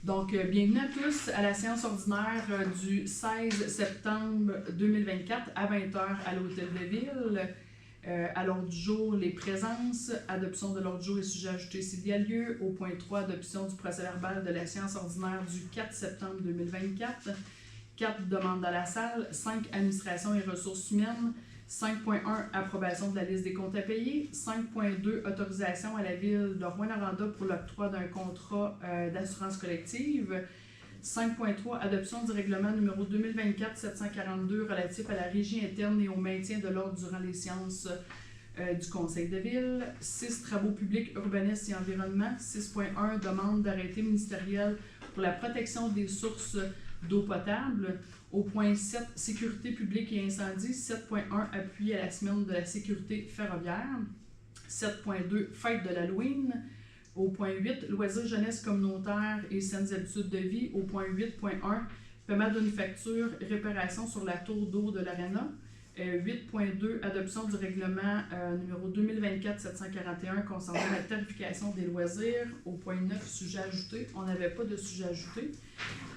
Donc, bienvenue à tous à la séance ordinaire du 16 septembre 2024 à 20h à l'Hôtel de Ville. À l'ordre du jour, les présences, adoption de l'ordre du jour et sujets ajoutés s'il y a lieu. Au point 3, adoption du procès-verbal de la séance ordinaire du 4 septembre 2024. 4 demandes à la salle, 5 administration et ressources humaines, 5.1 approbation de la liste des comptes à payer, 5.2 autorisation à la ville de Rouyn-Noranda pour l'octroi d'un contrat d'assurance collective, 5.3 adoption du règlement numéro 2024-742 relatif à la régie interne et au maintien de l'ordre durant les séances du conseil de ville, 6 travaux publics, urbanistes et environnement, 6.1 demande d'arrêté ministériel pour la protection des sources d'eau potable. Au point 7, sécurité publique et incendie, 7.1, appui à la semaine de la sécurité ferroviaire, 7.2, fête de l'Halloween. Au point 8, loisirs jeunesse communautaire et saines habitudes de vie. Au point 8.1, paiement d'une facture, réparation sur la tour d'eau de l'Arena. 8.2, adoption du règlement numéro 2024-741 concernant la tarification des loisirs. Au point 9, sujet ajouté. On n'avait pas de sujet ajouté.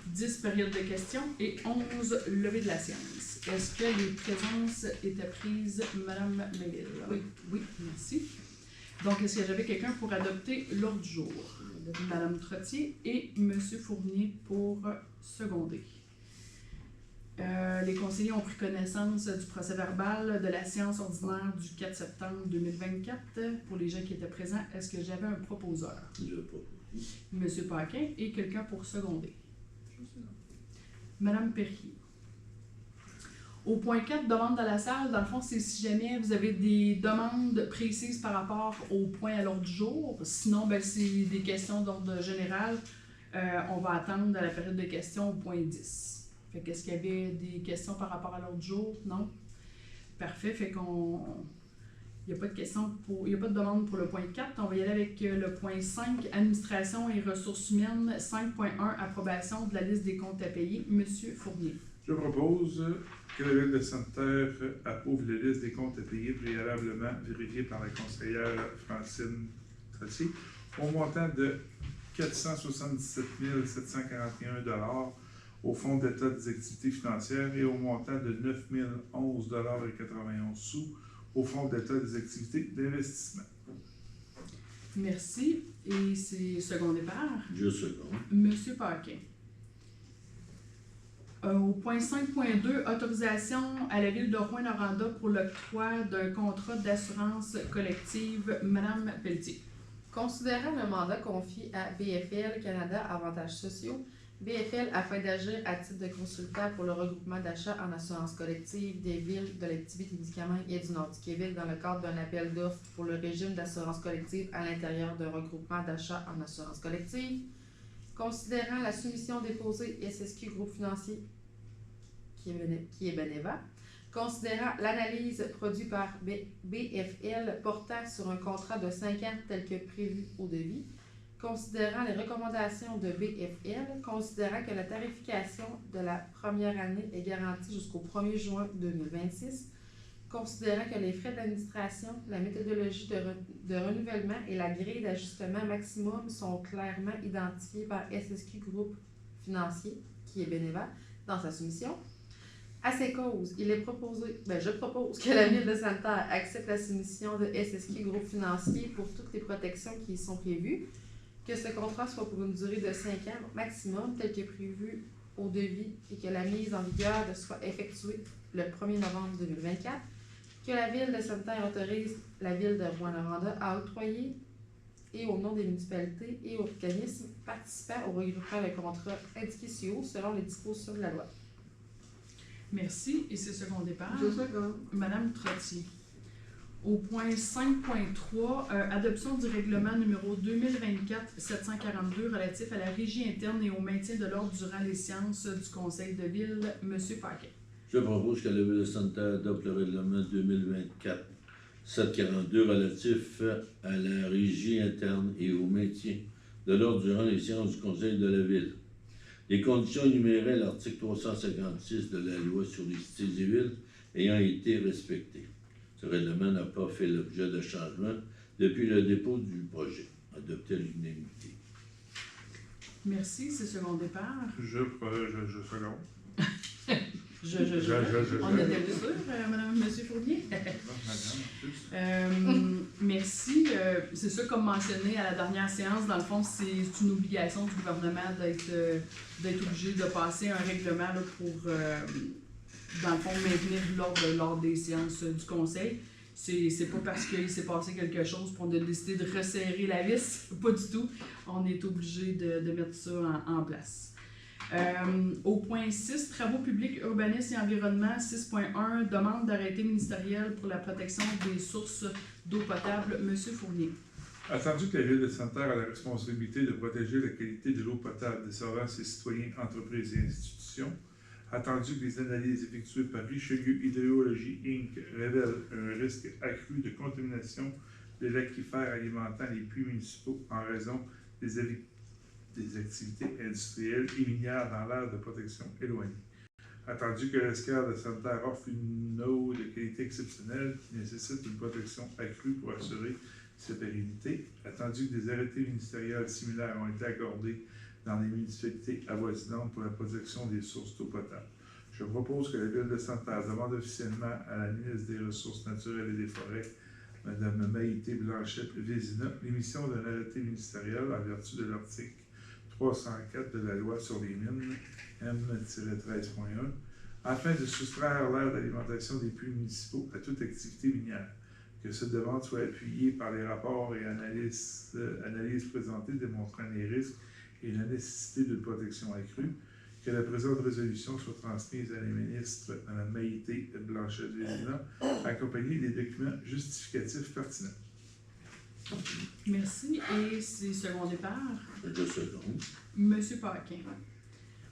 10 périodes de questions et 11 levées de la séance. Est-ce que les présences étaient prises, Mme McGill? Oui, merci. Donc, est-ce que j'avais quelqu'un pour adopter l'ordre du jour? Mme Trottier et M. Fournier pour seconder. Les conseillers ont pris connaissance du procès-verbal de la séance ordinaire du 4 septembre 2024. Pour les gens qui étaient présents, est-ce que j'avais un proposeur? Je propose. M. Paquin et quelqu'un pour seconder. Madame Perrier. Au point 4, demande à la salle, dans le fond, c'est si jamais vous avez des demandes précises par rapport au point à l'ordre du jour. Sinon, ben, c'est des questions d'ordre général. On va attendre à la période de questions au point 10. Fait qu'est-ce qu'il y avait des questions par rapport à l'ordre du jour? Non? Parfait. Fait qu'on... Il n'y a pas de questions il n'y a pas de demande pour le point 4. On va y aller avec le point 5, administration et ressources humaines. 5.1, approbation de la liste des comptes à payer. Monsieur Fournier. Je propose que la Ville de Sainte-Terre approuve la liste des comptes à payer préalablement vérifiée par la conseillère Francine Trottier au montant de 477 741 $ au Fonds d'État des activités financières et au montant de 9 011,91 $ au Fonds d'État des activités d'investissement. Merci. Et c'est secondé par? Je seconde. Monsieur Paquin. Au point 5.2, autorisation à la Ville de Rouyn-Noranda pour l'octroi d'un contrat d'assurance collective. Madame Pelletier. Considérant le mandat confié à BFL Canada Avantages sociaux, BFL afin d'agir à titre de consultant pour le regroupement d'achat en assurance collective des villes de l'Abitibi-Témiscamingue et du Nord du Québec dans le cadre d'un appel d'offres pour le régime d'assurance collective à l'intérieur d'un regroupement d'achat en assurance collective, considérant la soumission déposée SSQ Groupe Financier qui est Beneva, considérant l'analyse produite par BFL portant sur un contrat de 5 ans tel que prévu au devis, considérant les recommandations de BFL, considérant que la tarification de la première année est garantie jusqu'au 1er juin 2026, considérant que les frais d'administration, la méthodologie de renouvellement et la grille d'ajustement maximum sont clairement identifiés par SSQ Groupe Financier, qui est Beneva, dans sa soumission. À ces causes, je propose que la Ville de Sainte-Terre accepte la soumission de SSQ Groupe Financier pour toutes les protections qui y sont prévues, que ce contrat soit pour une durée de 5 ans maximum, tel que prévu au devis, et que la mise en vigueur soit effectuée le 1er novembre 2024, que la Ville de Sainte-Terre autorise la Ville de Rouyn-Noranda à octroyer, et au nom des municipalités et organismes participant au regroupement de contrats indiqués ci-haut selon les dispositions de la loi. Merci. Et c'est secondé par? Je seconde. Madame Trottier. Au point 5.3, adoption du règlement numéro 2024-742 relatif à la régie interne et au maintien de l'ordre durant les séances du conseil de ville. Monsieur Paquet. Je propose que la Ville de Sainte-Terre adopte le règlement 2024-742 relatif à la régie interne et au maintien de l'ordre durant les séances du conseil de la Ville. Les conditions énumérées à l'article 356 de la loi sur les cités et villes ayant été respectées. Ce règlement n'a pas fait l'objet de changement depuis le dépôt du projet, adopté à l'unanimité. Merci, c'est second départ. Je seconde. On était sûr, Madame et Monsieur Fournier. Merci. C'est ça, comme mentionné à la dernière séance, dans le fond, c'est une obligation du gouvernement d'être obligé de passer un règlement là, pour, dans le fond, maintenir l'ordre lors des séances du Conseil. C'est pas parce qu'il s'est passé quelque chose qu'on a décidé de resserrer la vis, pas du tout. On est obligé de mettre ça en place. Au point 6, travaux publics, urbanisme et environnement, 6.1, demande d'arrêté ministériel pour la protection des sources d'eau potable. Monsieur Fournier. Attendu que la Ville de Sainte-Terre a la responsabilité de protéger la qualité de l'eau potable desservant ses citoyens, entreprises et institutions, attendu que les analyses effectuées par Richelieu Hydrologie Inc. révèlent un risque accru de contamination de l'aquifère alimentant les puits municipaux en raison des activités industrielles et minières dans l'aire de protection éloignée. Attendu que l'escale de Sainte-Terre offre une eau de qualité exceptionnelle qui nécessite une protection accrue pour assurer sa pérennité, attendu que des arrêtés ministériels similaires ont été accordés dans les municipalités avoisinantes pour la protection des sources d'eau potable. Je propose que la Ville de Sainte-Terre demande officiellement à la ministre des Ressources naturelles et des Forêts, Mme Maïté Blanchette-Vézina, l'émission d'un arrêté ministériel en vertu de l'article 304 de la loi sur les mines, M-13.1, afin de soustraire l'aire d'alimentation des puits municipaux à toute activité minière. Que cette demande soit appuyée par les rapports et analyses présentées démontrant les risques et la nécessité d'une protection accrue, que la présente résolution soit transmise à la ministre Mme Maïté Blanchette-Vézina, accompagnée des documents justificatifs pertinents. Merci. Et c'est second départ. Je seconde. Monsieur Paquin.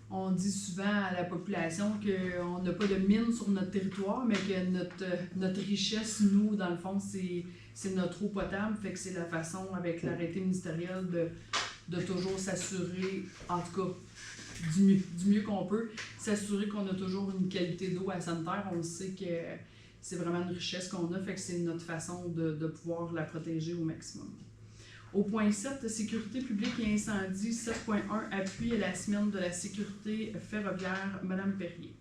On dit souvent à la population qu'on n'a pas de mine sur notre territoire, mais que notre richesse, nous, dans le fond, c'est notre eau potable. Fait que c'est la façon, avec l'arrêté ministériel, de toujours s'assurer, en tout cas, du mieux qu'on peut, s'assurer qu'on a toujours une qualité d'eau à Sainte-Terre. On sait que c'est vraiment une richesse qu'on a, fait que c'est notre façon de pouvoir la protéger au maximum. Au point 7, sécurité publique et incendie, 7.1, appui à la semaine de la sécurité ferroviaire, Mme Perrier.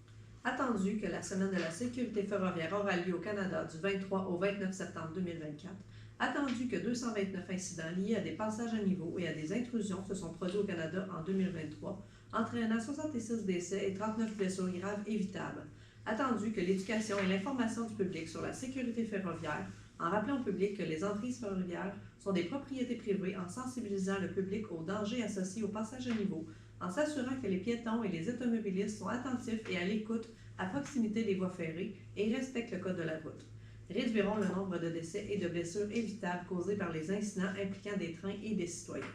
Attendu que la semaine de la sécurité ferroviaire aura lieu au Canada du 23 au 29 septembre 2024, attendu que 229 incidents liés à des passages à niveau et à des intrusions se sont produits au Canada en 2023, entraînant 66 décès et 39 blessures graves évitables, attendu que l'éducation et l'information du public sur la sécurité ferroviaire, en rappelant au public que les emprises ferroviaires sont des propriétés privées, en sensibilisant le public aux dangers associés au passage à niveau, en s'assurant que les piétons et les automobilistes sont attentifs et à l'écoute à proximité des voies ferrées et respectent le code de la route. Réduiront le nombre de décès et de blessures évitables causés par les incidents impliquant des trains et des citoyens.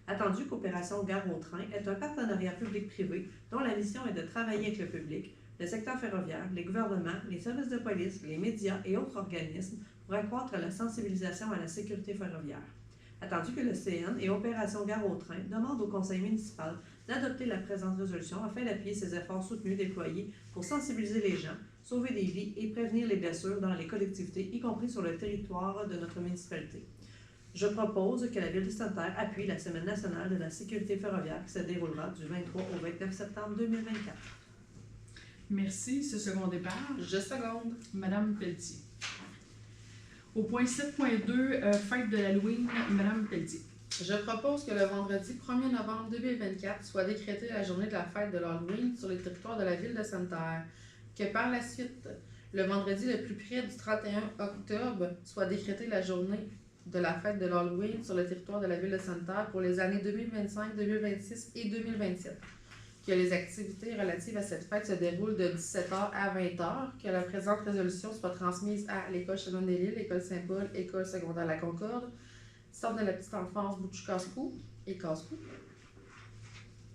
Attendu qu'Opération Gare au train est un partenariat public-privé dont la mission est de travailler avec le public, le secteur ferroviaire, les gouvernements, les services de police, les médias et autres organismes pour accroître la sensibilisation à la sécurité ferroviaire. Attendu que le CN et Opération Gare au train demandent au conseil municipal d'adopter la présente résolution afin d'appuyer ces efforts soutenus déployés pour sensibiliser les gens, sauver des vies et prévenir les blessures dans les collectivités, y compris sur le territoire de notre municipalité. Je propose que la Ville de Sainte-Terre appuie la Semaine nationale de la sécurité ferroviaire qui se déroulera du 23 au 29 septembre 2024. Merci. Ce second départ. Je seconde. Madame Pelletier. Au point 7.2, fête de l'Halloween, Madame Pelletier. Je propose que le vendredi 1er novembre 2024 soit décrétée la journée de la fête de l'Halloween sur les territoires de la Ville de Sainte-Terre. Que par la suite, le vendredi le plus près du 31 octobre soit décrétée la journée de la fête de l'Halloween sur le territoire de la Ville de Sainte-Terre pour les années 2025, 2026 et 2027. Que les activités relatives à cette fête se déroulent de 17h à 20h. Que la présente résolution soit transmise à l'École Chemin-des-Lilles, l'École Saint-Paul, École secondaire La Concorde, Centre de la petite enfance Bouchou-Cascou et Cascou.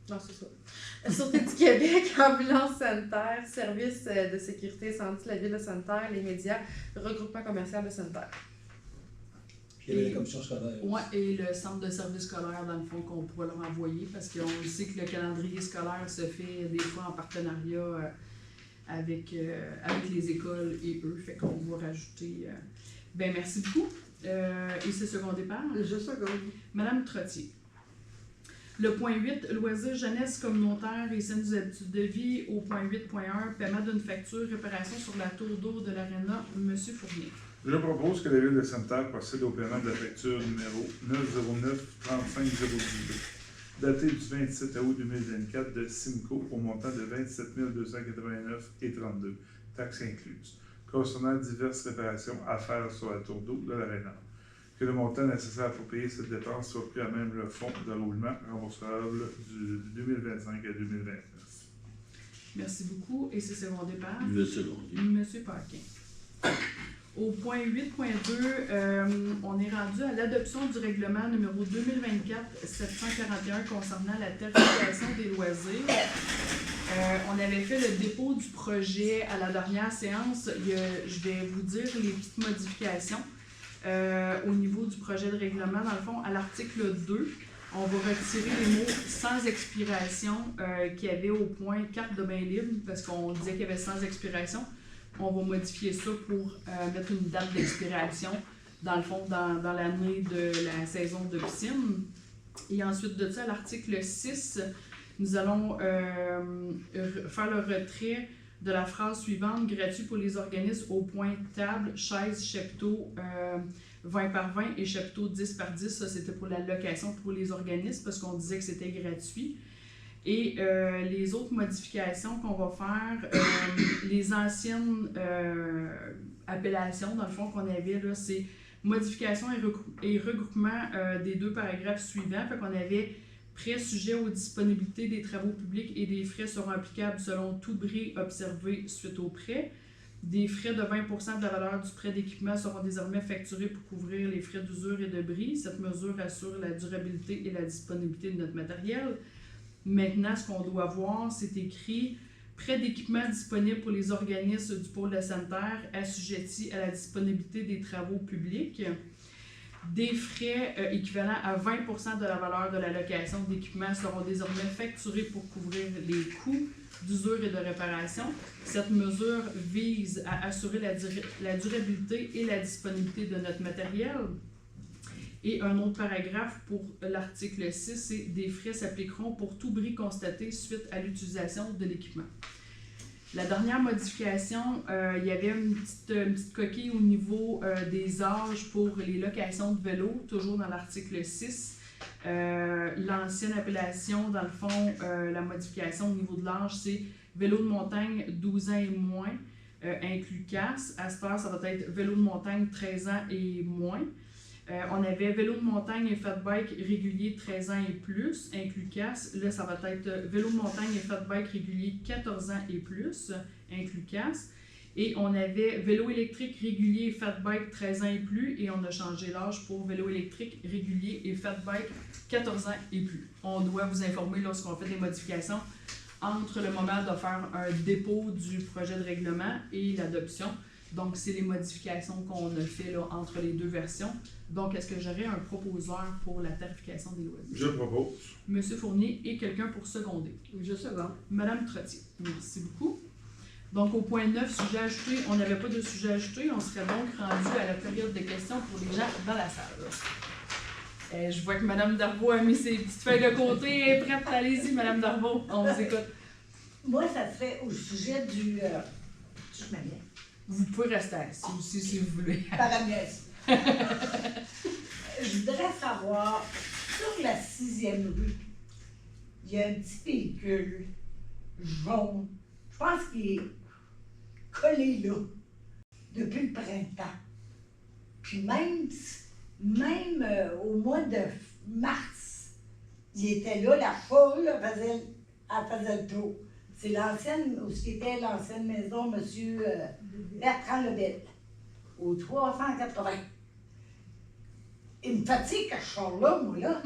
Non, c'est ça. Sûreté du Québec, Ambulance sanitaire, Service de sécurité incendie de la Ville de Sainte-Terre, les médias, Regroupement commercial de Sainte-Terre. Puis il y avait la commission scolaire. Oui, et le centre de service scolaire, dans le fond, qu'on pourrait leur envoyer, parce qu'on sait que le calendrier scolaire se fait des fois en partenariat avec les écoles et eux. Fait qu'on va rajouter. Ben merci beaucoup. Et c'est second départ. Je seconde. Madame Trottier. Le point 8, loisirs, jeunesse communautaire et saines habitudes de vie. Au point 8.1, paiement d'une facture, réparation sur la tour d'eau de l'Arena. Monsieur Fournier. Je propose que la Ville de Sainte-Terre procède au paiement de la facture numéro 909-35018, datée du 27 août 2024 de Simco au montant de 27 289,32, taxes incluses, concernant diverses réparations à faire sur la tour d'eau de l'Arena. Que le montant nécessaire pour payer cette dépense soit pris à même le fonds de roulement remboursable du 2025 à 2029. Merci beaucoup. Et c'est secondé par Le seconder. Monsieur Paquin. Au point 8.2, on est rendu à l'adoption du règlement numéro 2024-741 concernant la tarification des loisirs. On avait fait le dépôt du projet à la dernière séance. Je vais vous dire les petites modifications au niveau du projet de règlement. Dans le fond, à l'article 2, on va retirer les mots « sans expiration » qu'il y avait au point « carte de bain libre » parce qu'on disait qu'il y avait « sans expiration ». On va modifier ça pour mettre une date d'expiration, dans le fond, dans l'année de la saison de piscine. Et ensuite de ça, à l'article 6, nous allons faire le retrait de la phrase suivante, gratuit pour les organismes au point table, chaise, chepteau 20 par 20 et chepteau 10 par 10. Ça, c'était pour la location pour les organismes parce qu'on disait que c'était gratuit. Et les autres modifications qu'on va faire, les anciennes appellations, dans le fond, qu'on avait, là, c'est modification et regroupement des deux paragraphes suivants. Fait qu'on avait prêt sujet aux disponibilités des travaux publics et des frais seront applicables selon tout bris observé suite au prêt. Des frais de 20% de la valeur du prêt d'équipement seront désormais facturés pour couvrir les frais d'usure et de bris. Cette mesure assure la durabilité et la disponibilité de notre matériel. Maintenant, ce qu'on doit voir, c'est écrit « Prêt d'équipement disponible pour les organismes du pôle de sanitaire assujettis à la disponibilité des travaux publics. Des frais équivalents à 20% de la valeur de la location d'équipement seront désormais facturés pour couvrir les coûts d'usure et de réparation. Cette mesure vise à assurer la durabilité et la disponibilité de notre matériel. » Et un autre paragraphe pour l'article 6, c'est « Des frais s'appliqueront pour tout bris constaté suite à l'utilisation de l'équipement ». La dernière modification, il y avait une petite coquille au niveau des âges pour les locations de vélos, toujours dans l'article 6. L'ancienne appellation, dans le fond, la modification au niveau de l'âge, c'est « Vélo de montagne 12 ans et moins, inclus casse ». À cette heure, ça va être « Vélo de montagne 13 ans et moins ». On avait vélo de montagne et fat bike régulier 13 ans et plus, inclus casse. Là, ça va être vélo de montagne et fat bike régulier 14 ans et plus, inclus casse. Et on avait vélo électrique régulier et fat bike 13 ans et plus, et on a changé l'âge pour vélo électrique régulier et fat bike 14 ans et plus. On doit vous informer lorsqu'on fait des modifications entre le moment de faire un dépôt du projet de règlement et l'adoption. Donc, c'est les modifications qu'on a fait là, entre les deux versions. Donc, est-ce que j'aurais un proposeur pour la tarification des loisirs? Je propose. Monsieur Fournier et quelqu'un pour seconder. Je seconde. Madame Trottier. Merci beaucoup. Donc, au point 9, sujet ajouté, on n'avait pas de sujet ajouté. On serait donc rendu à la période de questions pour les gens dans la salle. Je vois que Madame Darvaux a mis ses petites feuilles de côté. Elle est prête. Allez-y, Madame Darvaux. On vous écoute. Moi, ça serait au sujet du... je m'appelle. Vous pouvez rester assis aussi si vous voulez. Paramètre. Je voudrais savoir, sur la 6e rue, il y a un petit véhicule jaune. Je pense qu'il est collé là depuis le printemps. Puis même au mois de mars, il était là, la foule elle faisait le tour. C'est l'ancienne, où c'était l'ancienne maison, M. Bertrand Lebel, au 380. Il me fatigue que je sors là, moi, là.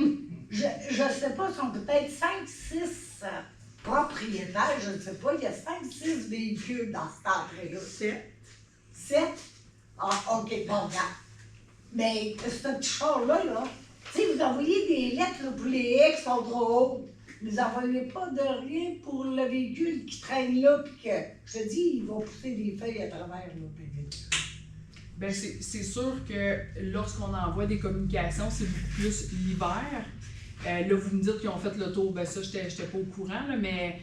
Je ne sais pas, sont peut-être 5-6 propriétaires, je ne sais pas. Il y a 5-6 véhicules dans cette entrée-là. 7? Ah, OK, bon, regarde. Mais ce petit char-là, là, tu sais, vous envoyez des lettres là, pour les haies qui sont trop hautes. Vous n'envoyez pas de rien pour le véhicule qui traîne là, puis que, je te dis, il va pousser des feuilles à travers, là, puis bien, c'est sûr que lorsqu'on envoie des communications, c'est beaucoup plus l'hiver. Là, vous me dites qu'ils ont fait le tour, ben ça, j'étais pas au courant, là, mais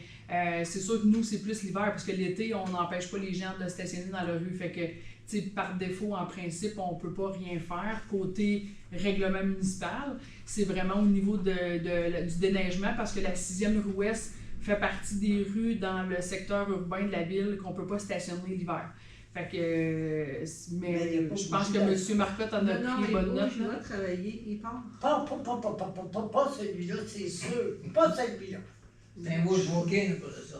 c'est sûr que nous, c'est plus l'hiver, parce que l'été, on n'empêche pas les gens de stationner dans la rue. Fait que, tu sais, par défaut, en principe, on peut pas rien faire. Côté règlement municipal, c'est vraiment au niveau du déneigement, parce que la 6e rue Ouest fait partie des rues dans le secteur urbain de la ville qu'on peut pas stationner l'hiver. Fait que, mais je pense que M. Marcotte en a pris bonne note. Il va travailler, il part. Pas celui-là, c'est sûr. Pas celui-là. C'est un bushwalking pour ça.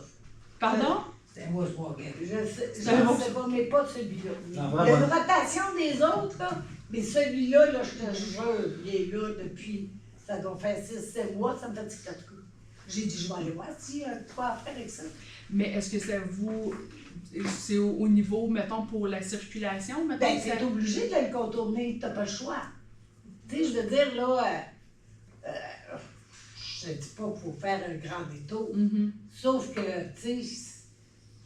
Pardon? C'est un bushwalking. Je sais bon. pas, mais pas celui-là. Il y Non, a vraiment. une rotation des autres, là, mais celui-là, là, je te jure, il est là depuis, ça doit faire 6-7 mois, ça me fait petit coup. J'ai dit, je vais aller voir s'il y a quoi à faire avec ça. Mais est-ce que ça vous... C'est au niveau, mettons, pour la circulation, mettons? Ben, que ça- t'es obligé de le contourner, t'as pas le choix. Tu sais, je veux dire, là, je dis pas qu'il faut faire un grand détour, Mhm. sauf que, tu sais,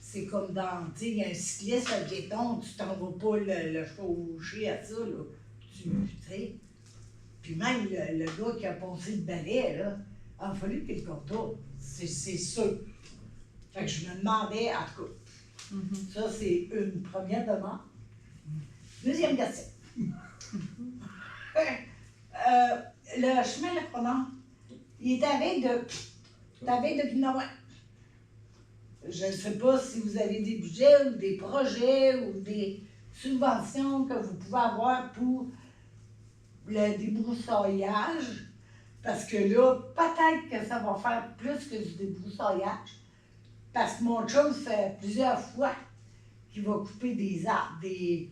c'est comme dans, tu sais, il y a un cycliste, un piéton, tu t'en vas pas le chevaucher à ça, là. Tu sais. Puis même le gars qui a poncé le balai, là, il a fallu qu'il le contourne. C'est sûr. Fait que je me demandais, en tout cas, Mhm. ça, c'est une première demande. Deuxième question. Le chemin de la Croix-Nord, il est avec depuis Noël. Je ne sais pas si vous avez des budgets ou des projets ou des subventions que vous pouvez avoir pour le débroussaillage. Parce que là, peut-être que ça va faire plus que du débroussaillage. Parce que mon chum fait plusieurs fois qu'il va couper des arbres, des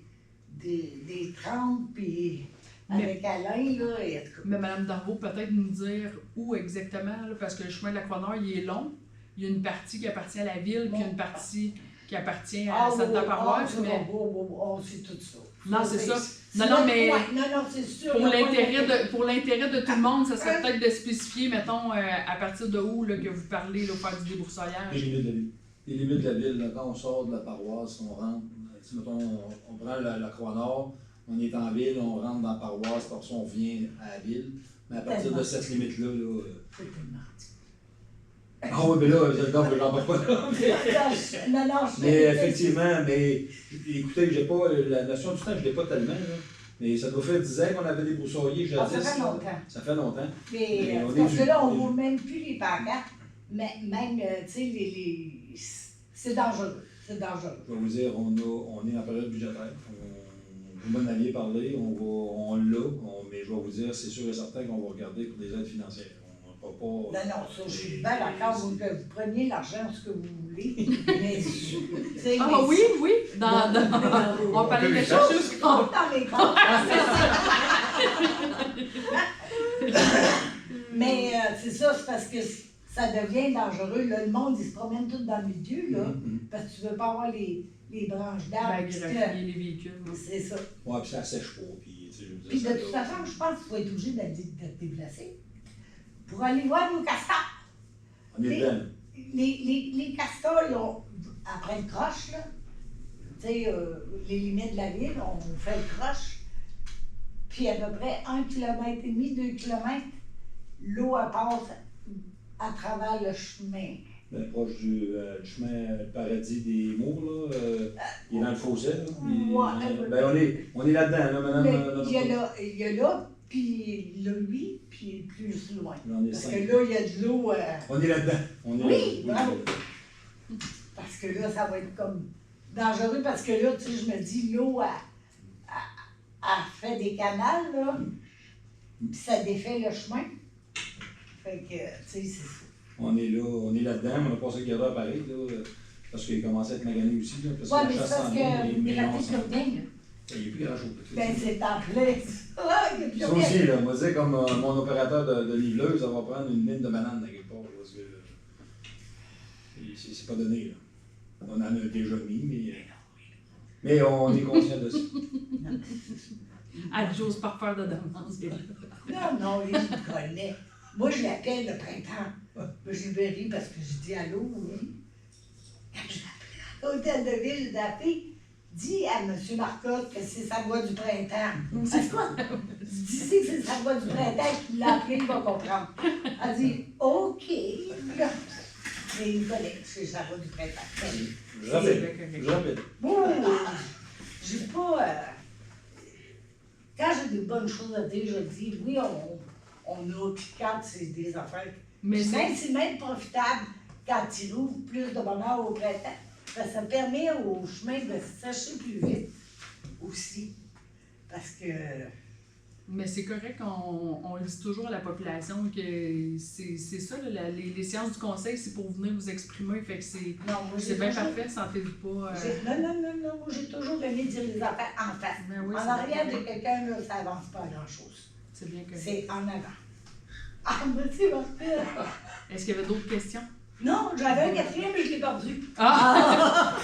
trempes, puis avec Alain, là, et en tout cas. Mais Mme Darvaux, peut-être nous dire où exactement, là, parce que le chemin de la Croix-Nord, il est long. Il y a une partie qui appartient à la ville, puis une partie qui appartient à Santa Paroisse. Mais... On sait tout ça. Non, c'est ça. Non, mais Non, c'est sûr. pour l'intérêt de tout le monde, ça serait peut-être de spécifier, mettons, à partir de où là, que vous parlez, là, faire du Les débroussaillage. limites de la ville. Les limites de la ville, là, quand on sort de la paroisse, on rentre, si mettons, on prend la Croix-Nord, on est en ville, on rentre dans la paroisse, parce qu'on vient à la ville. Mais à partir de cette limite-là, C'est tellement ah oui, mais là, je n'en parle pas là. Non, Mais effectivement, mais écoutez, j'ai pas la notion du temps, je l'ai pas tellement, là. Mais ça doit faire 10 ans qu'on avait débroussaillé, Ça jadis. fait longtemps. Ça fait longtemps. Mais on est parce dû. que là, on ne voit même plus les pancartes. Mais même, tu sais, c'est dangereux. C'est dangereux. Je vais vous dire, on est en période budgétaire. Vous m'en aviez parlé, on l'a, mais je vais vous dire, c'est sûr et certain qu'on va regarder pour des aides financières. On ne va pas. Non, ça, je suis bien d'accord que vous preniez l'argent, ce que vous voulez. Mais, tu sais, Ah mais oui, oui, on parlait de chercher je compte dans les comptes. Mais c'est ça, c'est parce que ça devient dangereux. Là, le monde, il se promène tout dans le milieu, là, parce que tu ne veux pas avoir les branches d'arbres. Ben, puis graffier les véhicules. que- C'est ça. Ouais, puis ça sèche pas. Puis, tu sais, je veux dire, Puis ça de toute doit- façon, je pense qu'il faut être obligé de te déplacer pour aller voir nos castors. On est dedans. Les castors, ils ont, après le croche, là, tu sais, les limites de la ville, on fait le croche, puis à peu près 1,5 km, 2 km, l'eau, elle passe à travers le chemin. Ben, proche du chemin paradis des Mours, là, il est dans le fossé, là. Ouais, Ben, on est là-dedans, là, madame. Mais il y a là, puis lui, puis plus loin. On est Parce cinq. que là, il y a de l'eau. On est là-dedans. On est Oui, là. bravo. Parce que là, ça va être comme dangereux parce que là, tu sais, je me dis, l'eau, elle fait des canals, là, puis ça défait le chemin. Fait que, tu sais, c'est ça. On est là, on est là-dedans, mais on a passé le gardeur pareil, là, parce qu'il commençait à être magané aussi, là, parce Ouais, que mais la c'est chasse parce s'en vient, que mais il on reste s'en- plus rien, là. Il n'y a plus grand-chose. Ben, c'est en plein. Ah, il y a plus Ça rien. aussi, là, on va dire, comme mon opérateur de liveleuse, ça va prendre une mine de bananes dans quelque part, parce que c'est pas donné, là. On en a déjà mis, mais on est conscient de ça. Ah, j'ose pas faire de demande. Non, il me connaît. Moi, je l'appelle le printemps. J'ai ri parce que je dis allô, oui. Quand je l'appelle à l'hôtel de ville d'Appé, dis à M. Marcotte que c'est sa voix du printemps. C'est quoi? Dis que c'est sa voix du printemps, qu'il l'a appris, il va comprendre. Elle dit, OK. Mais il connaît, c'est sa voix du printemps. Je rappelle. Moi, j'ai pas. Quand j'ai des bonnes choses à dire, je dis, oui, on a, puis quand c'est des affaires. Mais C'est même profitable quand il ouvre plus de bonheur au printemps. Parce que ça permet au chemin de se sécher plus vite aussi. Parce que. Mais c'est correct, on dit toujours à la population que c'est ça, là, les séances du conseil, c'est pour venir vous exprimer, fait que c'est Non, moi, bien toujours- parfait, sentez-vous pas... Non, moi j'ai toujours aimé dire les affaires en face. Ben oui, En c'est arrière bien. de quelqu'un, là, ça avance pas grand-chose. C'est bien correct. C'est en avant. Ah, mais tu sais, Est-ce qu'il y avait d'autres questions? non, j'avais un quatrième, mais je l'ai perdu. Ah!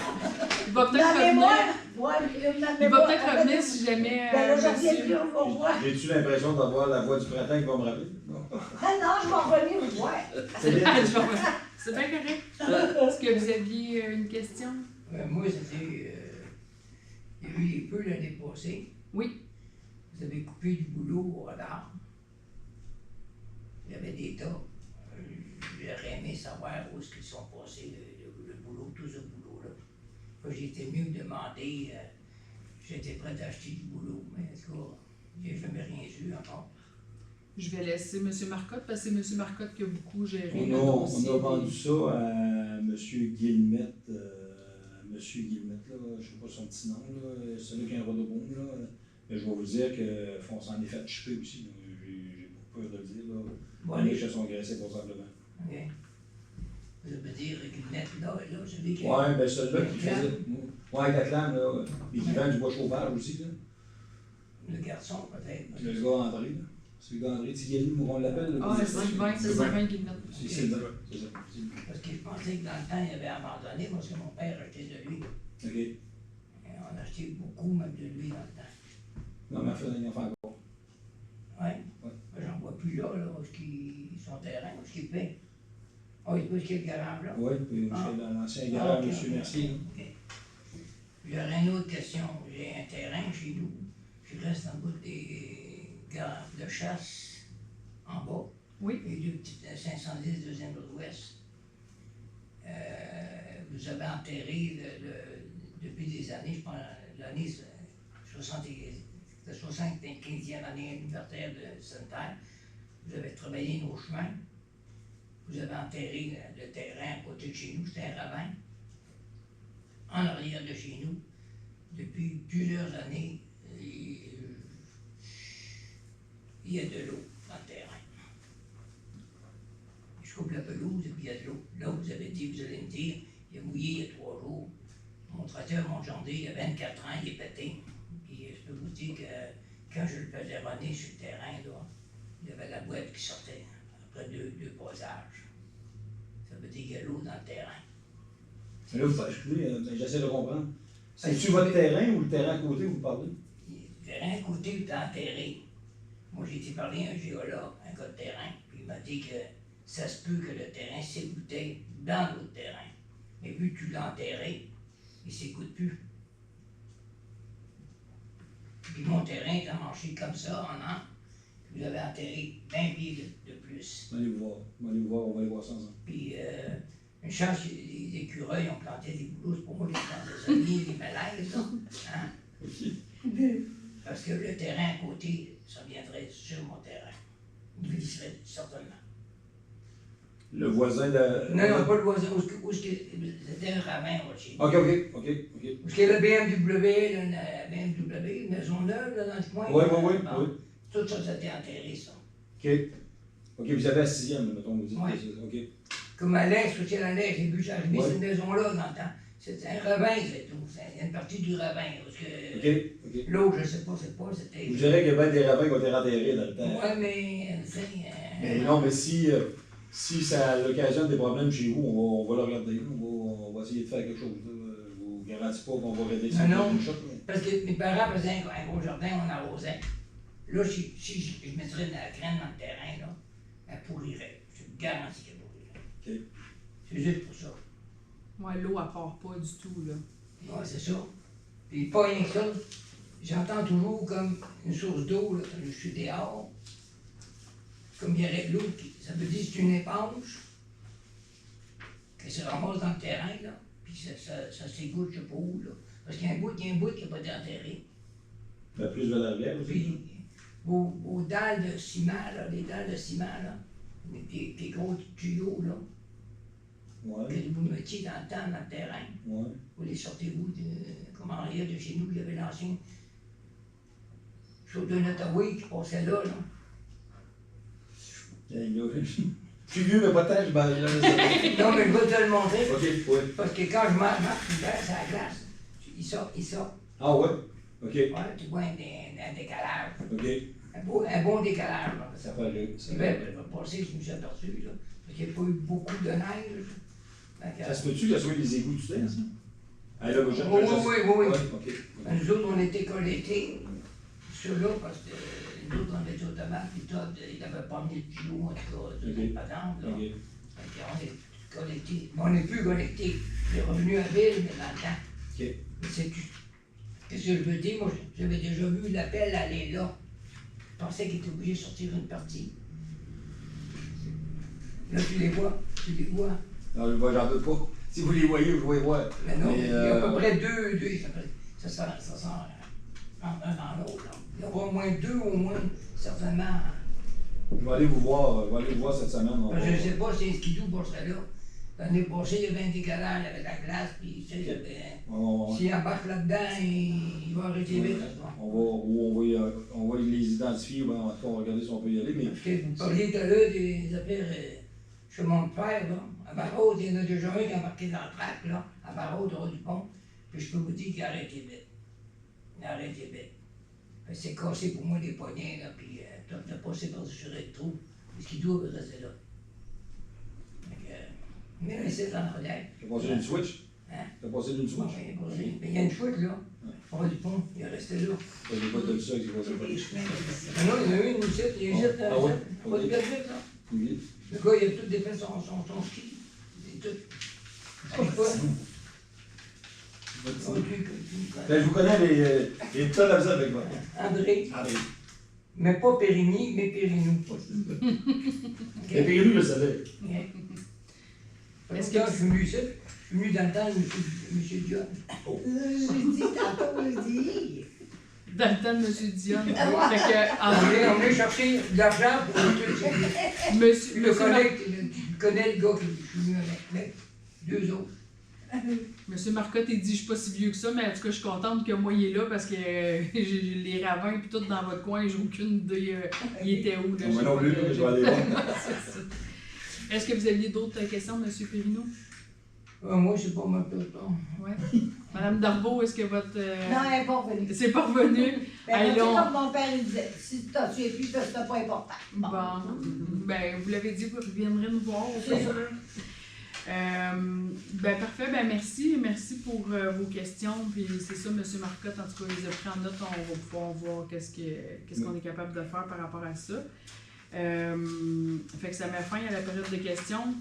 Il va peut-être Ma revenir. mémoire, ouais, ma Il va mémoire, peut-être revenir si jamais... Ben là, je reviens monsieur- plus au revoir. J'ai-tu l'impression d'avoir la voix du printemps qui va me rappeler? Non. Non, je vais revenir au revoir. C'est bien. Ah, je vais revenir. C'est bien correct. Est-ce que vous aviez une question? Moi, c'était. Il y a eu les peu l'année passée. Oui. Vous avez coupé du boulot au radar. Il y avait des tas. J'aurais aimé savoir où est-ce qu'ils sont passés, le boulot, tout ce boulot-là. J'étais venu me demander. J'étais prêt d'acheter du boulot, mais en tout cas, j'ai jamais rien su encore. Je vais laisser M. Marcotte, parce que c'est M. Marcotte qui a beaucoup géré le On dossier. a vendu ça à M. Guillemette. Monsieur Guillemette, là, je ne sais pas son petit nom, là, celui qui a un rodoboom, là. Mais je vais vous dire qu'on s'en est fait chipper aussi. Là. J'ai pas peur de le dire. Là. Bon, Les chats sont graissés probablement. OK. Ça veut dire que net là, celui qui. Ouais, ben celui-là qui faisait. Ouais, avec la clame, là. Et qui vend du bois chauffage aussi, là. Le garçon, peut-être. Le gars André, là. C'est le gars André Tigueli, on l'appelle. Là. Ah, c'est Sylvain, c'est Sylvain Guillemette. C'est Sylvain, c'est ça. Parce que je pensais que dans le temps, il avait abandonné parce que mon père achetait de lui. OK. Et on achetait beaucoup même de lui dans le temps. Non, mais il en fait encore. Ouais. Ouais. Ben, j'en vois plus là, où son terrain, où il paie. Ah, il peut qu'il y a le garage là. Oui, puis Ah. c'est l'ancien Ah, garage, ok, M. ok, Mercier. ok. J'aurais une autre question. J'ai un terrain chez nous. Je reste en bout des gares de chasse en bas. Oui. Et deux petites 510 deuxième nord-ouest. Vous avez enterré depuis des années, je pense l'année 75e année anniversaire de Sainte-Terre. Vous avez travaillé nos chemins. Vous avez enterré le terrain à côté de chez nous, c'était un ravin. En arrière de chez nous, depuis plusieurs années, il y a de l'eau dans le terrain. Je coupe la pelouse et puis il y a de l'eau. Là, vous avez dit, vous allez me dire, il a mouillé il y a 3 jours. Mon tracteur, mon jardin, il a 24 ans, il est pété. Puis je peux vous dire que quand je le faisais runner sur le terrain, là, il y avait la boîte qui sortait après deux passages. Ça veut dire qu'il y a l'eau dans le terrain. Mais là, excusez, j'essaie de comprendre. C'est-tu votre terrain ou le terrain à côté où vous parlez? Le terrain à côté était enterré. Moi, j'ai été parler à un géologue, un gars de terrain, puis il m'a dit que ça se peut que le terrain s'égouttait dans l'autre terrain. Mais vu que tu l'as enterré, il ne s'écoute plus. Puis mon terrain est marché comme ça en an. Vous avez enterré 20 pieds de plus. Allez vous voir, on va aller voir ça ensemble. Puis une chance, les écureuils ont planté des boulots pour moi, les plantes des les malaises, là. Hein? Parce que le terrain à côté, ça viendrait sur mon terrain. Il glisserait certainement. Le voisin de. Non, pas le voisin. C'était un ravin, moi, chez nous. Ok. Où est-ce qu'il y a le BMW, la BMW, une maison neuve, là, dans le coin? Oui. Bon, tout ça, c'était enterré, ça. Ok, vous avez la 6e, mettons, vous dites. Ouais. Ok. Comme à l'est, où c'est à l'est, j'ai vu arriver Ouais. cette maison-là dans le temps. C'était un ravin, c'est tout. C'est une partie du ravin. Parce que Ok. l'autre, je sais pas, c'est pas, c'était. Vous direz qu'il y a bien des ravins qui ont été enterrés dans le temps. Ouais, mais, tu sais. Mais non, mais si ça a l'occasion des problèmes chez vous, on va le regarder. On va essayer de faire quelque chose. Là. Je vous garantis pas qu'on va régler ça. Non. Une shot, mais- Parce que mes parents faisaient un gros jardin, on arrosait. Là, si je mettrais de la graine dans le terrain, là, elle pourrirait. Je te garantis qu'elle pourrirait. Ok. C'est juste pour ça. Ouais, l'eau, elle part pas du tout, là. Ouais, c'est ça. Puis pas rien que ça, j'entends toujours comme une source d'eau, là, quand je suis dehors. Comme il y aurait de l'eau, ça veut dire que c'est une éponge, que se ramasse dans le terrain, là, puis ça s'égoutte, je sais pas où, là. Parce qu'il y a un bout qui n'a pas été enterré. Plus vers la rivière aussi. Puis, aux dalles de ciment, là, les dalles de ciment, là, des gros tuyaux, là, Ouais. que vous mettiez dans le temps, dans le terrain. Ouais. Vous les sortez-vous, comme en arrière de chez nous, il y avait l'ancien chose d'un Ottawa qui passait là, là. Je suis vieux, mais pas tant, je m'en Non, mais je vais te le montrer, Ok, ouais. parce que quand je marche l'hiver, c'est la glace. Il sort. Ah ouais? Ok. Ouais, tu vois un décalage. Ok. Un bon décalage, là. Ça fait le. Ça L'hiver, le passé, je me suis aperçu, là, parce qu'il n'y a pas eu beaucoup de neige. Fait que, Ça se peut-tu que ce soit des égouts du terre, ça? Ah, là, oui. Ouais, ok. Nous autres, on était collectés sur là, parce que nous autres, on était automates, puis Todd, il n'avait pas mis de kilos, en tout cas, de Ok. patente, là. Ok. Fait qu'on est collectés. Mais on n'est plus collectés. On est revenu à ville, mais dans le temps. Ok. Mais qu'est-ce que je veux dire? Moi, j'avais déjà vu l'appel aller là. Je pensais qu'il était obligé de sortir une partie. Là, tu les vois. Non, je vois, j'en doute pas. Si vous les voyez, vous les voir. Mais non, Mais, il y a à peu près deux, ça sent un dans l'autre. Là. Il y aura au moins deux, certainement. Je vais aller vous voir cette semaine. on Parce va- que je ne sais pas si c'est un skidoo pour ça là. L'année passée, il y avait un décalage avec la glace, puis tu sais, il y avait- s'il embarque là-dedans, il va arrêter vite. Là. on va les identifier, ben, en tout cas, on va regarder si on peut y aller, mais Parce que vous parliez tout à l'heure des affaires chez mon père, là. À Barraud, il y en a déjà un qui a embarqué dans le track, là, à Barraud, droit du pont. Puis je peux vous dire qu'il a arrêté vite. Il a arrêté vite. Fait que c'est cassé pour moi les poignets, là, puis t'as passé par-dessus le trou. Puis ce qui doit rester là. Fait que, mais là, c'est en arrière. t'as passé d'une switch. Hein? T'as passé d'une switch. Mais il y a une chouette, là. Droit du pont, il est resté là. T'as des bottes de ça qui passent pas. Mais non, il y en a une ici, il y a une ici, Ah ouais? pas de gadget, là. Ok. Le gars, il a tout défait son ski. Et tout. Je sais pas. Ben, je vous connais, mais il y a une tonne à ça avec moi. André, Allez. mais pas Périgny, mais Périnou. Et puis lui, je le savais. Est-ce que je suis venu ici? Je suis venu dans le temps de M. Dion. J'ai dit tantôt, j'ai dit. Dans le temps de M. Dion. Fait que, André, On est chercher de l'argent pour le truc. monsieur, Le monsieur, collègue, tu connais le gars que je suis venu avec. Deux autres. Monsieur Marcotte, il dit, je suis pas si vieux que ça, mais en tout cas, je suis contente que moi, il est là parce que j'ai les ravins puis tout dans votre coin, j'ai aucune idée, il était où. Là, Moi non plus, mais je vais aller voir. C'est ça. Est-ce que vous aviez d'autres questions, M. Périno? Moi, c'est pas ma peloton. Oui. Madame Darbo, est-ce que votre... Non, elle n'est pas revenue. C'est pas revenu? Ben, Hey, tu sais, là, comme mon père il disait, si tu t'en souviens plus, c'est pas important. Bon, ben, vous l'avez dit, vous reviendrez nous voir. au C'est pire. sûr. Ben parfait, ben merci pour vos questions. Puis c'est ça, M. Marcotte, en tout cas, il les a pris en note. On va pouvoir voir qu'est-ce qu'on est capable de faire par rapport à ça. Fait que ça met fin à la période de questions.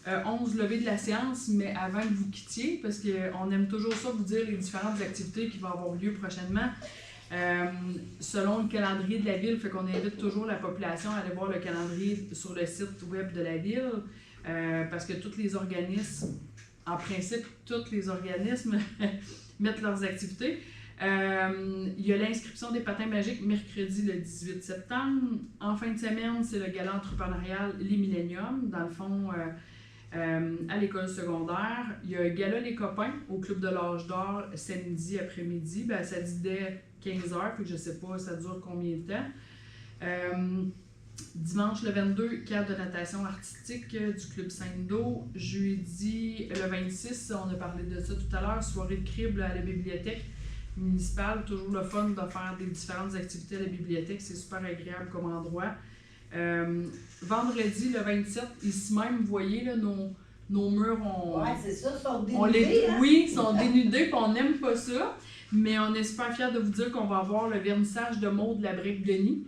11 levées de la séance, mais avant que vous quittiez, parce qu'on aime toujours ça vous dire les différentes activités qui vont avoir lieu prochainement. Selon le calendrier de la ville, fait qu'on invite toujours la population à aller voir le calendrier sur le site web de la ville. Parce que tous les organismes, en principe, tous les organismes mettent leurs activités. Il y a l'inscription des patins magiques mercredi le 18 septembre. En fin de semaine, c'est le gala entrepreneurial Les Millenniums, dans le fond, à l'école secondaire. Il y a un gala Les Copains au Club de l'Âge d'Or samedi après-midi. Ben, ça dit dès 15h, fait que je ne sais pas ça dure combien de temps. Dimanche le 22, cadre de natation artistique du Club Saint-Do. Jeudi le 26, on a parlé de ça tout à l'heure, soirée de crible à la bibliothèque municipale. Toujours le fun de faire des différentes activités à la bibliothèque, c'est super agréable comme endroit. Vendredi le 27, ici même, vous voyez, là, nos murs, Ouais, c'est ça, sont on les, dénudés, hein? oui, sont dénudés, puis on n'aime pas ça. Mais on est super fiers de vous dire qu'on va avoir le vernissage de Maud Labrec-Denis,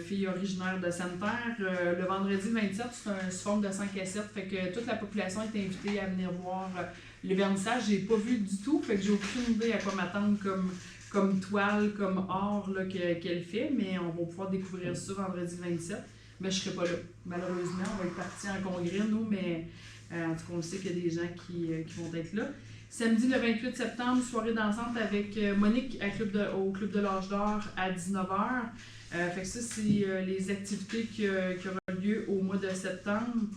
fille originaire de Sainte-Terre, le vendredi 27, c'est un forme de 5 à 7. Fait que toute la population est invitée à venir voir Le vernissage, j'ai pas vu du tout, fait que j'ai aucune idée à quoi m'attendre comme toile, comme or là, qu'elle fait, mais on va pouvoir découvrir ça vendredi 27. Mais je serai pas là. Malheureusement, on va être partis en congrès, nous, mais en tout cas, on sait qu'il y a des gens qui vont être là. Samedi, le 28 septembre, soirée dansante avec Monique au Club de l'Âge d'Or à 19h. Fait que ça, c'est les activités qui auront lieu au mois de septembre.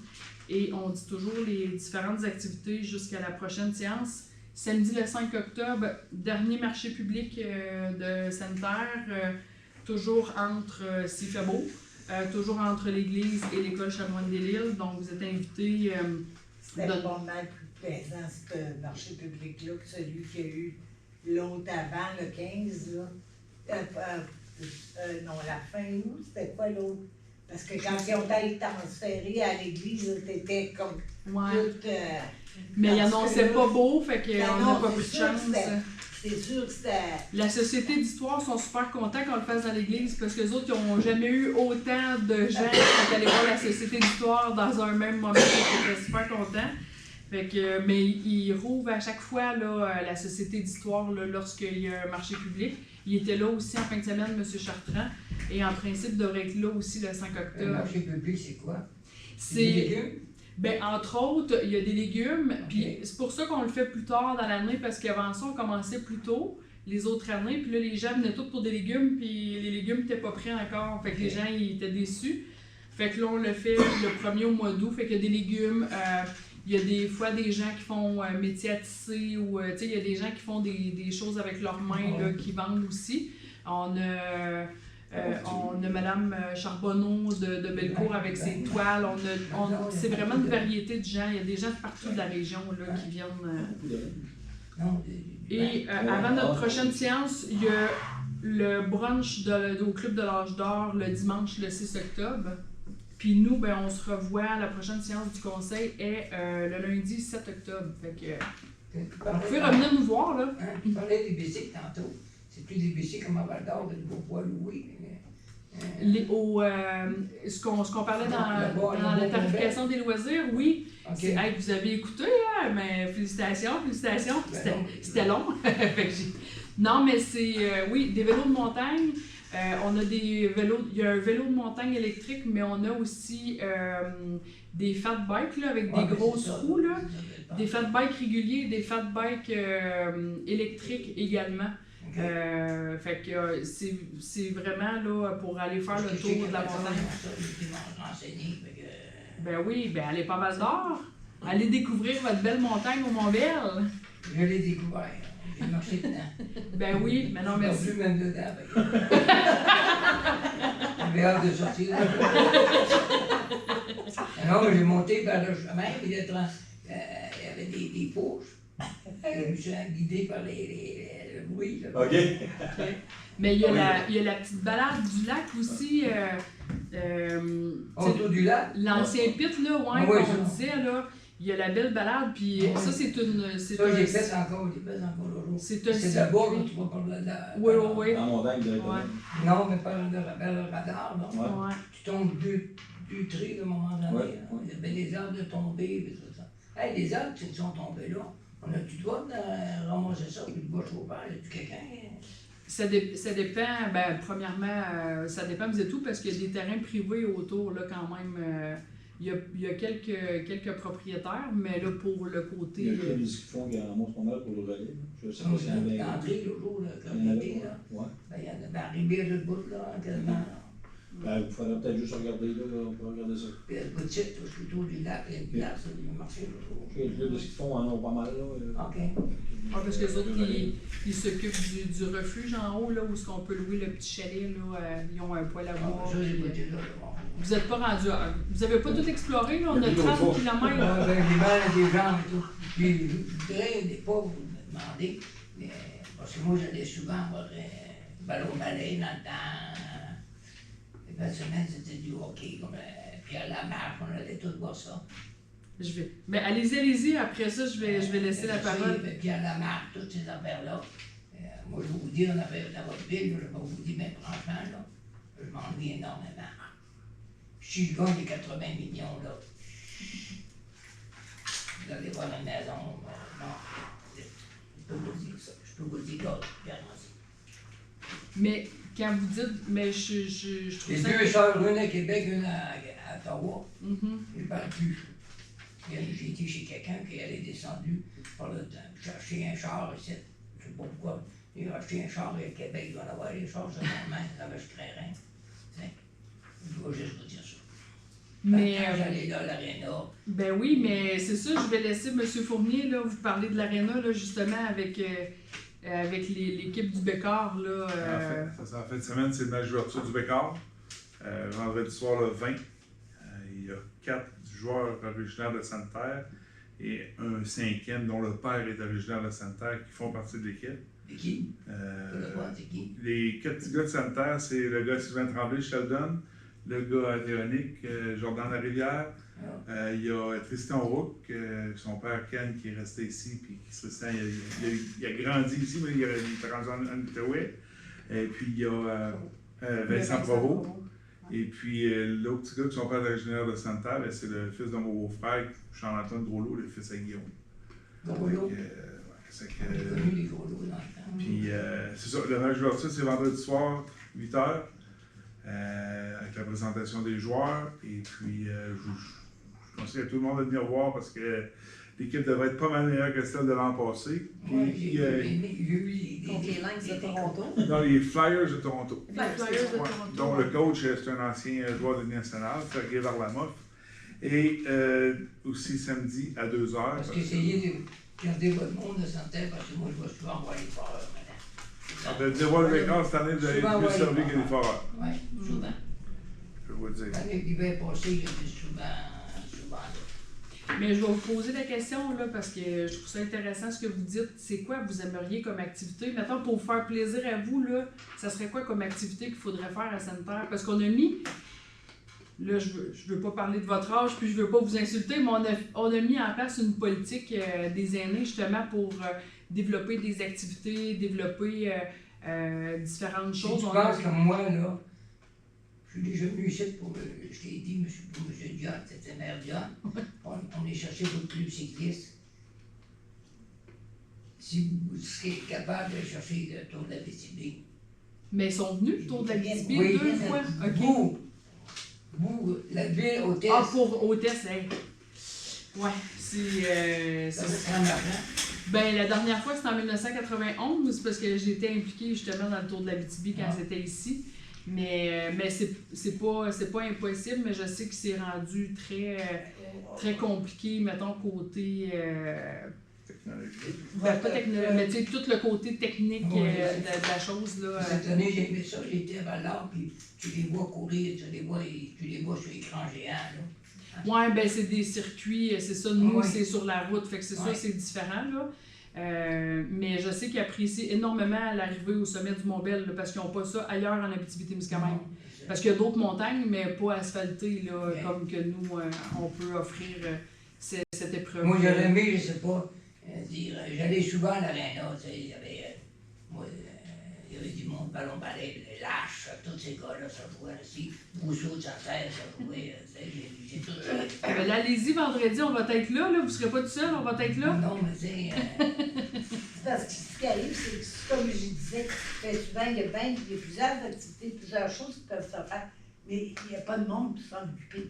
Et on dit toujours les différentes activités jusqu'à la prochaine séance. Samedi, le 5 octobre, dernier marché public de sanitaire, toujours entre, s'il fait beau, toujours entre l'église et l'école Chanoine-des-Lilles. Donc, vous êtes invités. C'était pas mal plus plaisant, ce marché public-là, que celui qu'il y a eu l'autre avant, le 15, là. Non, la fin août, c'était quoi l'autre? Parce que quand ils ont été transférés à l'église, t'étais comme toute... mais ils annonçaient pas beau, fait qu'on n'a pas c'est plus de chance. C'est sûr que c'était... La Société d'histoire sont super contents qu'on le fasse dans l'église parce que les autres, ils n'ont jamais eu autant de gens qui sont allés voir la Société d'histoire dans un même moment. Ils étaient super contents. Fait que, mais ils rouvrent à chaque fois là, la Société d'histoire lorsqu'il y a un marché public. Il était là aussi en fin de semaine, M. Chartrand, et en principe devrait être là aussi le 5 octobre. Le marché public, c'est quoi? C'est des légumes? Ben, entre autres, il y a des légumes, puis c'est pour ça qu'on le fait plus tard dans l'année, parce qu'avant ça, on commençait plus tôt, les autres années, puis là, les gens venaient tous pour des légumes, puis les légumes n'étaient pas prêts encore, fait que les gens, ils étaient déçus. Fait que là, on le fait le premier au mois d'août, fait qu'il y a des légumes, il y a des fois des gens qui font métier à tisser, ou, tu sais, il y a des gens qui font des choses avec leurs mains, là, qui vendent aussi. On a Mme Charbonneau de Bellecour avec ses toiles. C'est vraiment une variété de gens. Il y a des gens de partout de la région là, qui viennent. Et avant notre prochaine séance, il y a le brunch au Club de l'Âge d'Or le dimanche le 6 octobre. Puis nous, ben, on se revoit. La prochaine séance du conseil est le lundi 7 octobre. Fait que, vous pouvez revenir nous voir. Là. Tu parlais des bicycles tantôt. C'est plus des bicycles comme à Val d'Or que de vos poids loués. Ce qu'on parlait dans la tarification des loisirs, oui. Okay. Hey, vous avez écouté, hein, mais félicitations. C'était long. Non, mais c'est, oui, des vélos de montagne. On a des vélos, il y a un vélo de montagne électrique, mais on a aussi des fat bikes là, avec des grosses roues, là, des fat bikes réguliers, des fat bikes électriques également. Okay. Fait que c'est vraiment là pour aller faire le tour de la montagne. Ben oui, ben allez pas mal d'or. Allez découvrir votre belle montagne au Mont-Bell. Je l'ai découvert. J'ai marché dedans. Ben oui, mais non, merci. J'ai même dedans. J'avais hâte de sortir. Non, j'ai monté vers le chemin, puis il y avait des fourches. Je me suis guidé par le bruit. Là. OK. Mais il y a la petite balade du lac aussi. Autour du lac? L'ancien pit, là, ouais, qu'on disait, là. Il y a la belle balade, puis ça, c'est une... Ça, j'ai fait encore aujourd'hui. C'est là-bas que tu vas par là. Oui. Dans mon dingue directement. Non, mais par le radar, non? Ouais. Tu tombes deux tris à un moment donné. Ouais. Il y avait des arbres de tomber, et tout ça. Hey, les arbres qui sont tombés là, tu dois ramasser ça, puis le bois chauffeur, y a-tu quelqu'un? Ça dépend, ben, premièrement, ça dépend de tout, parce qu'il y a des terrains privés autour, là, quand même. Il y a quelques propriétaires, mais là, pour le côté... Il y a des qui font qui ramassent pas mal pour le relais. Je sais pas si il y a l'entrée, le jour, comme l'été, là. Ouais. Ben, il y en a arrivé à l'autre bout, là, quasiment. Ben, il faudrait peut-être juste regarder, là, on peut regarder ça. Puis, le bout de site, tout autour du lac, il y a une place, il y a un marché, là. Les qui font en ont pas mal, là. OK. Parce que les autres, ils s'occupent du refuge en haut, là, où est-ce qu'on peut louer le petit chalet, là, ils ont un poêle à bois. Ça, j'ai pas été là, Vous n'êtes pas rendu à... Vous n'avez pas tout exploré, là? On a 30 km. J'ai mal à des jambes et tout. Puis, je voudrais des fois vous demander, mais, parce que moi, j'allais souvent voir ballon balai dans le temps. Les belles semaines, c'était du hockey, comme Pierre Lamarche, on allait tous voir ça. Ben, allez-y. Après ça, je vais laisser la parole. Pierre Lamarche, toutes ces affaires-là. Moi, je vais vous dire, dans votre ville, je vais pas vous dire, mais franchement, là, je m'ennuie énormément. Je suis le gars des 80 millions, là. Vous allez voir une maison, non. Je peux vous dire ça. Je peux vous le dire, garanti. Mais quand vous dites, mais je trouve Les ça... deux sœurs, une à Québec, une à Ottawa, Mhm. je ne parle plus. J'ai été chez quelqu'un qui elle est descendu par le temps, chercher un char ici. Je ne sais pas pourquoi. Il a acheté un char à Québec, il doit en avoir les chars de main, ça va, je crains rien. Je dois juste vous dire ça. Mais, Quand j'allais là à l'aréna, ben oui, mais c'est ça, je vais laisser M. Fournier, là, vous parler de l'aréna, là, justement, avec l'équipe du Bécard, là. En fin de semaine, c'est le match d'ouverture du Bécard. Vendredi soir, le 20. Il y a 4 joueurs originaires de Sainte-Terre et un 5e dont le père est originaire de Sainte-Terre qui font partie de l'équipe. c'est qui? C'est qui? Les 4 petits gars de Sainte-Terre, c'est le gars Sylvain Tremblay, Sheldon, le gars Adéonique, Jordan Larivière. Il y a Tristan Rook, son père Ken, qui est resté ici, puis Tristan, il a grandi ici, mais il est rendu en Outaouais. Et puis il y a Vincent Provost. Et puis l'autre petit gars, son père est originaire de Sainte-Terre, c'est le fils de mon beau-frère, Charles-Antoine Groslot, le fils à Guillaume. Groslot? C'est On a connu les Groslot dans le temps. Puis c'est ça, le match d'ouverture, c'est vendredi soir, 8h. Avec la présentation des joueurs. Et puis, je conseille à tout le monde de venir voir parce que l'équipe devrait être pas mal meilleure que celle de l'an passé. Oui, j'ai vu Contre les Lynx de Toronto. Dans les Flyers de Toronto. Les Flyers de Ouais, Toronto. dont le coach c'est un ancien joueur de l'Union nationale, Sergei Varlamov. Et aussi samedi à 2h. Parce qu'essayez de garder votre monde de santé, parce que moi, je vais souvent voir les foreurs maintenant. Le dévoile le Bécard, cette année, vous avez Souvent, plus ouais, servi ouais. que les foreurs. Oui, souvent. Je peux vous le dire. L'année qui va passer, j'étais souvent là. Mais je vais vous poser la question, là, parce que je trouve ça intéressant ce que vous dites. C'est quoi vous aimeriez comme activité? Maintenant, pour vous faire plaisir à vous, là, ça serait quoi comme activité qu'il faudrait faire à Sainte-Terre? Parce qu'on a mis, là, je veux pas parler de votre âge, puis je veux pas vous insulter, mais on a mis en place une politique des aînés, justement, pour développer des activités, développer différentes Si choses. tu On penses a- comme moi, là, je suis déjà venu ici pour, je t'ai dit, pour M. Dion, c'était maire Dion, on est cherché pour le club cycliste. Si vous serez capable de chercher le tour de la BTB. Mais ils sont venus autour de la Bisbee Oui, 2 fois. OK. Vous, la ville, hôtesse, Ah, pour hôtesse, hein. Ouais, c'est ça vous prend l'argent. ben, la dernière fois, c'était en 1991, parce que j'étais impliquée justement dans le Tour de la BTB quand c'était ici. Mais c'est pas impossible, mais je sais que c'est rendu très compliqué, mettons, côté... ben, pas technologique, mais tu sais, tout le côté technique Oui, de la chose, là. Cette année, j'ai aimé ça, j'étais à Val-d'Or, puis tu les vois courir, tu les vois sur l'écran géant, là. Ouais, ben c'est des circuits, c'est ça, nous, Ouais. c'est sur la route, fait que c'est Ouais. ça, c'est différent, là. Mais je sais qu'ils apprécient énormément l'arrivée au sommet du Mont-Bel, là, parce qu'ils n'ont pas ça ailleurs en Abitibi-Témiscamingue. Parce qu'il y a d'autres montagnes, mais pas asphaltées, là, Ouais. comme que nous, on peut offrir cette épreuve. Moi, j'aurais aimé, je sais pas, dire, j'allais souvent à l'aréna, tu sais, il y avait, il y avait du monde, ballon balai, les lâches, tous ces gars-là, ça jouait aussi, Rousseau de Santerre, ça jouait, tu sais, j'ai tout ça. Ben là, allez-y vendredi, on va être là, vous serez pas tout seul, on va être là. Non, mais tu sais, C'est parce que ce qui arrive, c'est que, comme je disais, souvent, il y a plusieurs activités, plusieurs choses qui peuvent se faire, mais il n'y a pas de monde pour s'en occuper.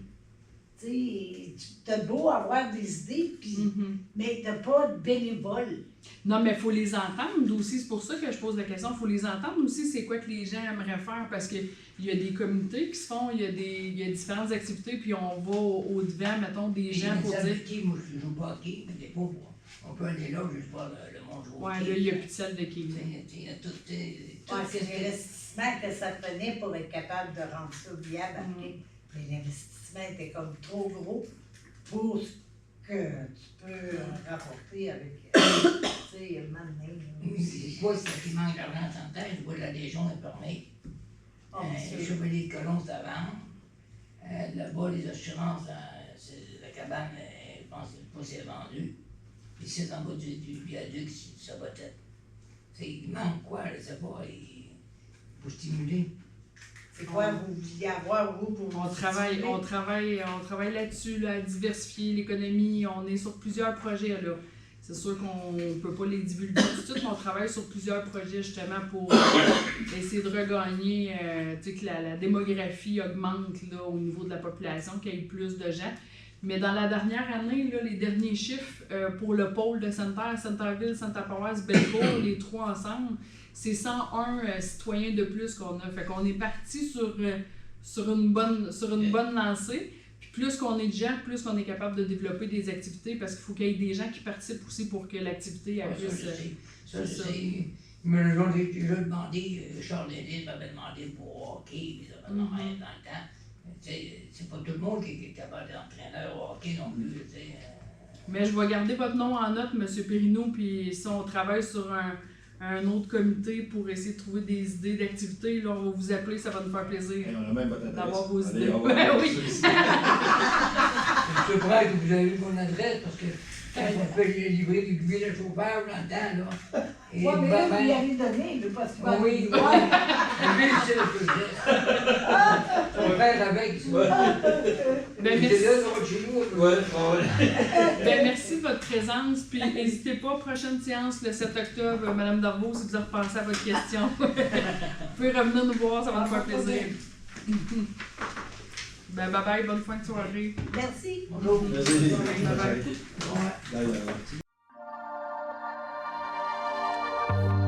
Tu sais, t'as beau avoir des idées, puis, Mhm. mais t'as pas de bénévoles. Non, mais il faut les entendre aussi. C'est pour ça que je pose la question. Il faut les entendre aussi, c'est quoi que les gens aimeraient faire. Parce qu'il y a des communautés qui se font, il y a différentes activités, puis on va au-devant, mettons, des gens pour dire. moi, je joue pas au hockey, mais des pauvres, on peut aller là, juste voir le monde jouer au Ouais, hockey. là, il n'y a plus de salle de Tu quai. sais, il y a tout, Ouais, c'est l'investissement que ça prenait pour être capable de rendre ça viable après. Mais l'investissement était comme trop gros pour ce que tu peux rapporter avec, tu sais, un moment donné, là. C'est quoi, c'est qu'il manque d'argent sans terre, je vois la Légion est fermée. Oh, c'est- Les Chevaliers de Colomb, c'est à vendre. Là-bas, les assurances, la cabane, je pense pas si c'est vendu. Puis c'est en bas du viaduc, ça va être. Il manque quoi, je sais pas, pour stimuler. C'est quoi vous vouliez avoir, vous, pour On vous travaille, stimuler? on travaille là-dessus, là, à diversifier l'économie. On est sur plusieurs projets, là. C'est sûr qu'on ne peut pas les divulguer tout de suite, mais on travaille sur plusieurs projets justement pour essayer de regagner, tu sais, que la démographie augmente là, au niveau de la population, qu'il y ait plus de gens. Mais dans la dernière année, là, les derniers chiffres pour le pôle de Sainte-Terre, Centerville, Sainte-Paroisse, Bellecour, les trois ensemble, c'est 101 citoyens de plus qu'on a. Fait qu'on est parti sur une bonne lancée. Plus qu'on est de gens, plus qu'on est capable de développer des activités parce qu'il faut qu'il y ait des gens qui participent aussi pour que l'activité puisse... Ça, je sais. Ils me l'ont déjà demandé. Charles Delisle m'avait demandé pour hockey, puis ça va dans le temps. C'est pas tout le monde qui est capable d'être entraîneur au hockey non plus. Mais je vais garder votre nom en note, M. Perrineau, puis si on travaille sur un autre comité pour essayer de trouver des idées d'activités, là, on va vous appeler, ça va nous faire plaisir Et on a même votre adresse. d'avoir vos Allez, idées. on va- Ben oui. Je suis prêt que vous avez eu mon adresse parce que quand on fait livrer des billets de chauffeur dans le temps, là. Et Ouais, mais là, vous ben, lui avez donné, mais parce que... oui, oui. Ouais. Lui, c'est le plus. Son frère avec, ça. Ben, Il était merci. là, dans chez nous. Ouais, ouais. Ben, merci de votre présence, puis n'hésitez pas, prochaine séance le 7 octobre, Madame Darvaux, si vous avez repensé à votre question. Vous pouvez revenir nous voir, ça va nous faire plaisir. Ben, bye bye, bonne fin de soirée. Merci. Bonjour. Vas-y. Bye bye. Bye, bye.